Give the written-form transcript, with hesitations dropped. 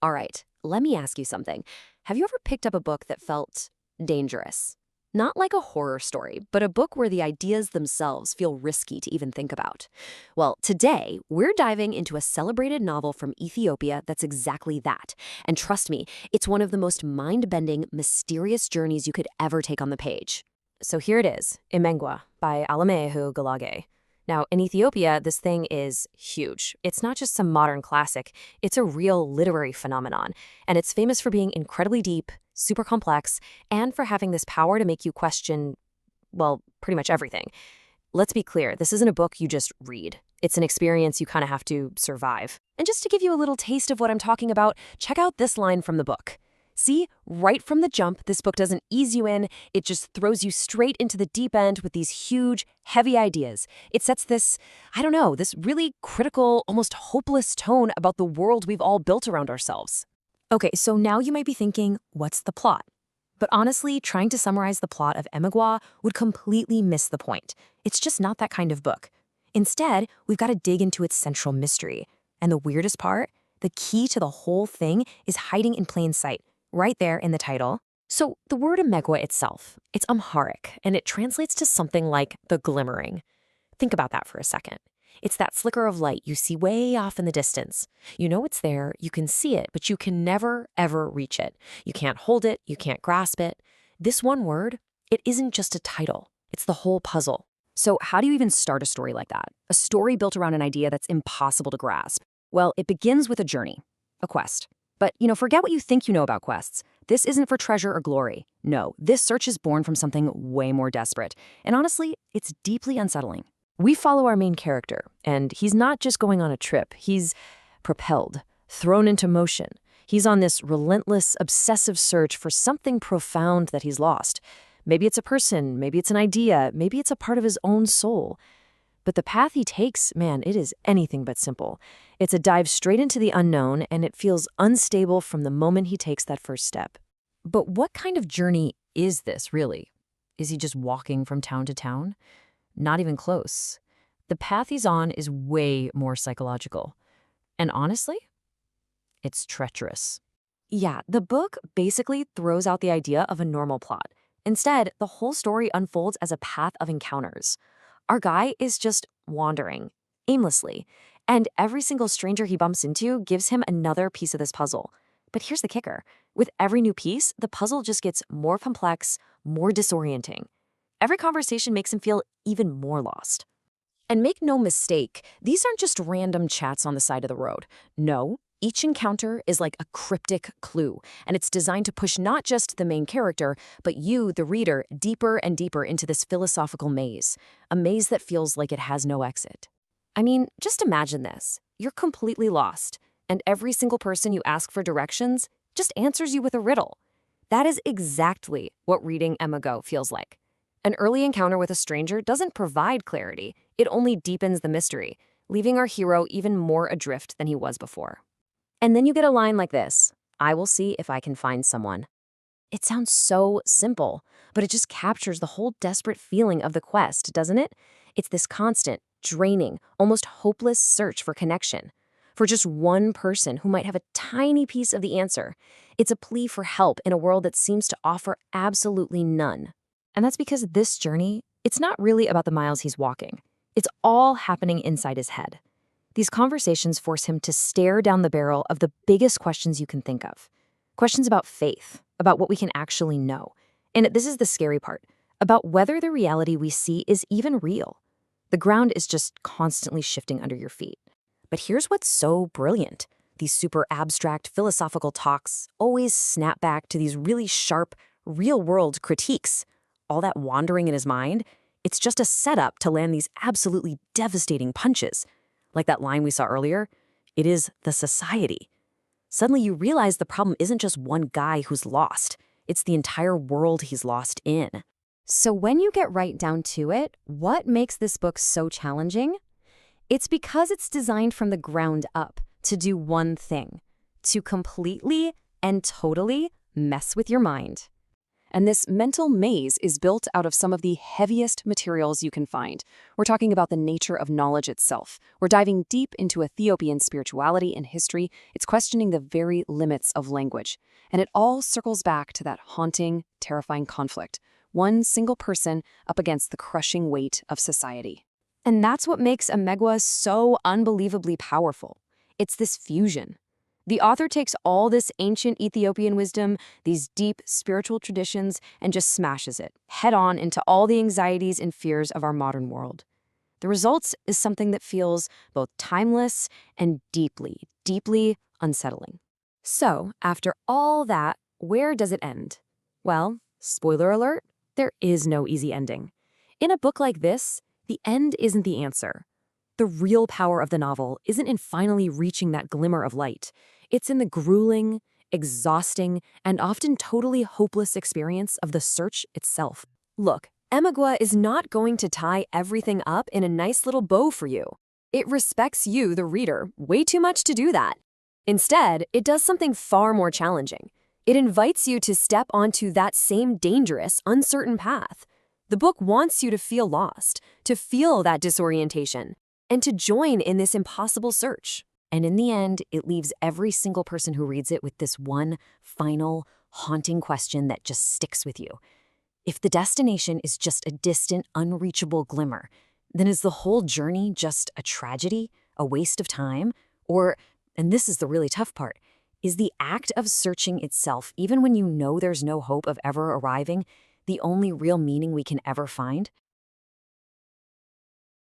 All right, let me ask you something. Have you ever picked up a book that felt dangerous? Not like a horror story, but a book where the ideas themselves feel risky to even think about. Well, today, we're diving into a celebrated novel from Ethiopia that's exactly that. And trust me, it's one of the most mind-bending, mysterious journeys you could ever take on the page. So here it is, Emegua by Alamehun Galage. Now, in Ethiopia, this thing is huge. It's not just some modern classic, it's a real literary phenomenon. And it's famous for being incredibly deep, super complex, and for having this power to make you question, well, pretty much everything. Let's be clear, this isn't a book you just read. It's an experience you kind of have to survive. And just to give you a little taste of what I'm talking about, check out this line from the book. See, right from the jump, this book doesn't ease you in, it just throws you straight into the deep end with these huge, heavy ideas. It sets this, this really critical, almost hopeless tone about the world we've all built around ourselves. Okay, so now you might be thinking, what's the plot? But honestly, trying to summarize the plot of Emegua would completely miss the point. It's just not that kind of book. Instead, we've got to dig into its central mystery. And the weirdest part, the key to the whole thing is hiding in plain sight. Right there in the title. So the word Emegua itself, it's Amharic, and it translates to something like the glimmering. Think about that for a second. It's that flicker of light you see way off in the distance. You know it's there, you can see it, but you can never, ever reach it. You can't hold it, you can't grasp it. This one word, it isn't just a title, it's the whole puzzle. So how do you even start a story like that? A story built around an idea that's impossible to grasp? Well, it begins with a journey, a quest. But, forget what you think you know about quests. This isn't for treasure or glory. No, this search is born from something way more desperate. And honestly, it's deeply unsettling. We follow our main character, and he's not just going on a trip. He's propelled, thrown into motion. He's on this relentless, obsessive search for something profound that he's lost. Maybe it's a person, maybe it's an idea, maybe it's a part of his own soul. But the path he takes, man, it is anything but simple. It's a dive straight into the unknown, and it feels unstable from the moment he takes that first step. But what kind of journey is this, really? Is he just walking from town to town? Not even close. The path he's on is way more psychological. And honestly, it's treacherous. Yeah, the book basically throws out the idea of a normal plot. Instead, the whole story unfolds as a path of encounters. Our guy is just wandering, aimlessly, and every single stranger he bumps into gives him another piece of this puzzle. But here's the kicker. With every new piece, the puzzle just gets more complex, more disorienting. Every conversation makes him feel even more lost. And make no mistake, these aren't just random chats on the side of the road. No, each encounter is like a cryptic clue, and it's designed to push not just the main character, but you, the reader, deeper and deeper into this philosophical maze, a maze that feels like it has no exit. I mean, just imagine this. You're completely lost, and every single person you ask for directions just answers you with a riddle. That is exactly what reading Emegua feels like. An early encounter with a stranger doesn't provide clarity, it only deepens the mystery, leaving our hero even more adrift than he was before. And then you get a line like this, I will see if I can find someone. It sounds so simple, but it just captures the whole desperate feeling of the quest, doesn't it? It's this constant, draining, almost hopeless search for connection. For just one person who might have a tiny piece of the answer. It's a plea for help in a world that seems to offer absolutely none. And that's because this journey, it's not really about the miles he's walking. It's all happening inside his head. These conversations force him to stare down the barrel of the biggest questions you can think of. Questions about faith, about what we can actually know. And this is the scary part, about whether the reality we see is even real. The ground is just constantly shifting under your feet. But here's what's so brilliant. These super abstract philosophical talks always snap back to these really sharp, real-world critiques. All that wandering in his mind, it's just a setup to land these absolutely devastating punches. Like that line we saw earlier, it is the society. Suddenly you realize the problem isn't just one guy who's lost. It's the entire world he's lost in. So when you get right down to it, what makes this book so challenging? It's because it's designed from the ground up to do one thing, to completely and totally mess with your mind. And this mental maze is built out of some of the heaviest materials you can find. We're talking about the nature of knowledge itself. We're diving deep into Ethiopian spirituality and history. It's questioning the very limits of language. And it all circles back to that haunting, terrifying conflict. One single person up against the crushing weight of society. And that's what makes Emegua so unbelievably powerful. It's this fusion. The author takes all this ancient Ethiopian wisdom, these deep spiritual traditions, and just smashes it head-on into all the anxieties and fears of our modern world. The result is something that feels both timeless and deeply, deeply unsettling. So, after all that, where does it end? Well, spoiler alert, there is no easy ending. In a book like this, the end isn't the answer. The real power of the novel isn't in finally reaching that glimmer of light. It's in the grueling, exhausting, and often totally hopeless experience of the search itself. Look, Emegua is not going to tie everything up in a nice little bow for you. It respects you, the reader, way too much to do that. Instead, it does something far more challenging. It invites you to step onto that same dangerous, uncertain path. The book wants you to feel lost, to feel that disorientation, and to join in this impossible search. And in the end, it leaves every single person who reads it with this one final, haunting question that just sticks with you. If the destination is just a distant, unreachable glimmer, then is the whole journey just a tragedy, a waste of time? Or, and this is the really tough part, is the act of searching itself, even when you know there's no hope of ever arriving, the only real meaning we can ever find?